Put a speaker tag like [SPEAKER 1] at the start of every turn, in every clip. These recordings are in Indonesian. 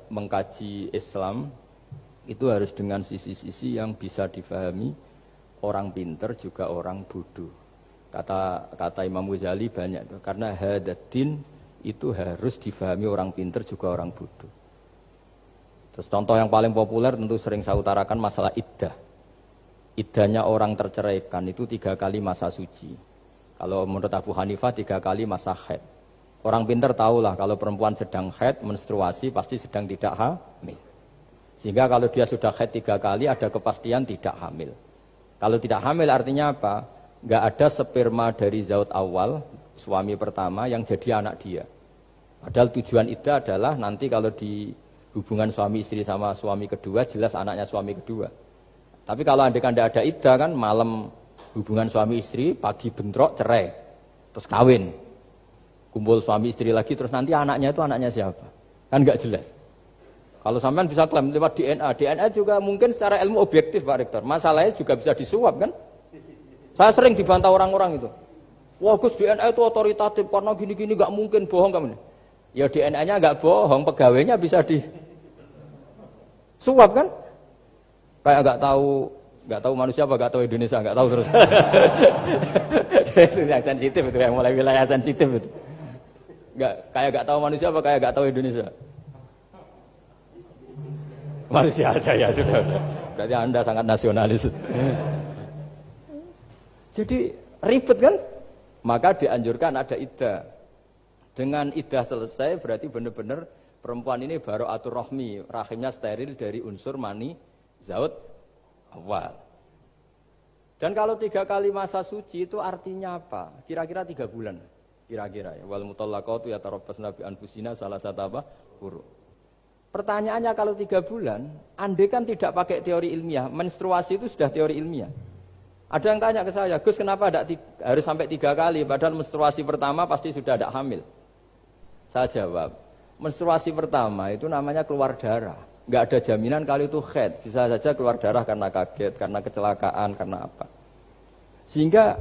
[SPEAKER 1] mengkaji Islam itu harus dengan sisi-sisi yang bisa difahami orang pinter juga orang bodoh. Kata Imam Ghazali banyak itu, karena hadatin itu harus difahami orang pinter juga orang bodoh. Terus contoh yang paling populer tentu sering saya utarakan masalah iddah. Iddahnya orang terceraikan itu 3 kali masa suci. Kalau menurut Abu Hanifah 3 kali masa haid. Orang pinter tahulah kalau perempuan sedang haid, menstruasi pasti sedang tidak hamil. Sehingga kalau dia sudah haid 3 kali ada kepastian tidak hamil. Kalau tidak hamil artinya apa? Enggak ada sperma dari zaut awal, suami pertama yang jadi anak dia. Padahal tujuan iddah adalah nanti kalau di hubungan suami istri sama suami kedua jelas anaknya suami kedua. Tapi kalau andaikan tidak ada iddah kan malam hubungan suami istri, pagi bentrok cerai, terus kawin. Kumpul suami istri lagi terus nanti anaknya itu anaknya siapa? Kan enggak jelas. Kalau sampean bisa klaim lewat DNA juga mungkin secara ilmu objektif Pak Rektor. Masalahnya juga bisa disuap kan? Saya sering dibantah orang-orang itu. Wah Gus DNA itu otoritatif karena gini-gini enggak mungkin bohong kamu. Ya DNA-nya enggak bohong, pegawainya bisa disuap kan? Kayak enggak tahu manusia apa enggak tahu Indonesia, enggak tahu terus. Itu yang sensitif itu, yang mulai wilayah sensitif itu. Kayak tahu manusia apa kayak tahu Indonesia? Manusia aja ya sudah. Berarti Anda sangat nasionalis. Jadi ribet kan? Maka dianjurkan ada iddah. Dengan iddah selesai berarti benar-benar perempuan ini baru atur rohmi, rahimnya steril dari unsur mani zaut awal. Dan kalau 3 kali masa suci itu artinya apa? Kira-kira 3 bulan. Kira-kira ya. Wal mutallaqatu yatarabbasna bi anfusina salasata apa? Quru. Pertanyaannya kalau 3 bulan, andai kan tidak pakai teori ilmiah, menstruasi itu sudah teori ilmiah. Ada yang tanya ke saya, Gus kenapa harus sampai 3 kali, padahal menstruasi pertama pasti sudah tidak hamil. Saya jawab, menstruasi pertama itu namanya keluar darah. Nggak ada jaminan kalau itu haid, bisa saja keluar darah karena kaget, karena kecelakaan, karena apa. Sehingga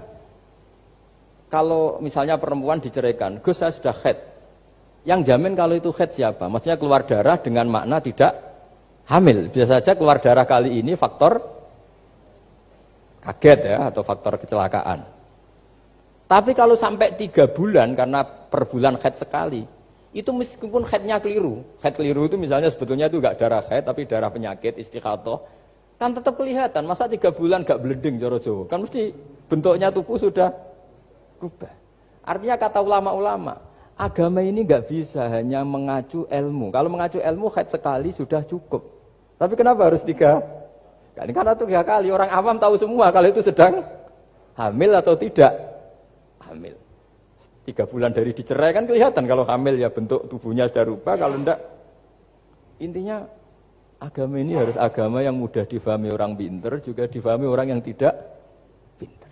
[SPEAKER 1] kalau misalnya perempuan diceraikan, Gus saya sudah haid. Yang jamin kalau itu haid siapa? Maksudnya keluar darah dengan makna tidak hamil. Bisa saja keluar darah kali ini faktor kaget ya, atau faktor kecelakaan. Tapi kalau sampai 3 bulan karena per bulan haid sekali, itu meskipun haidnya keliru. Haid keliru itu misalnya sebetulnya itu enggak darah haid tapi darah penyakit istighathah, kan tetap kelihatan. Masa 3 bulan enggak blending joro Jawa? Kan mesti bentuknya tubuh sudah berubah. Artinya kata ulama-ulama, agama ini enggak bisa hanya mengacu ilmu. Kalau mengacu ilmu haid sekali sudah cukup. Tapi kenapa harus 3 kali? Karena itu 3 kali. Orang awam tahu semua kalau itu sedang hamil atau tidak hamil. 3 bulan dari dicerai kan kelihatan kalau hamil ya bentuk tubuhnya sudah rubah, kalau enggak. Intinya agama ini harus agama yang mudah difahami orang pinter juga difahami orang yang tidak pinter.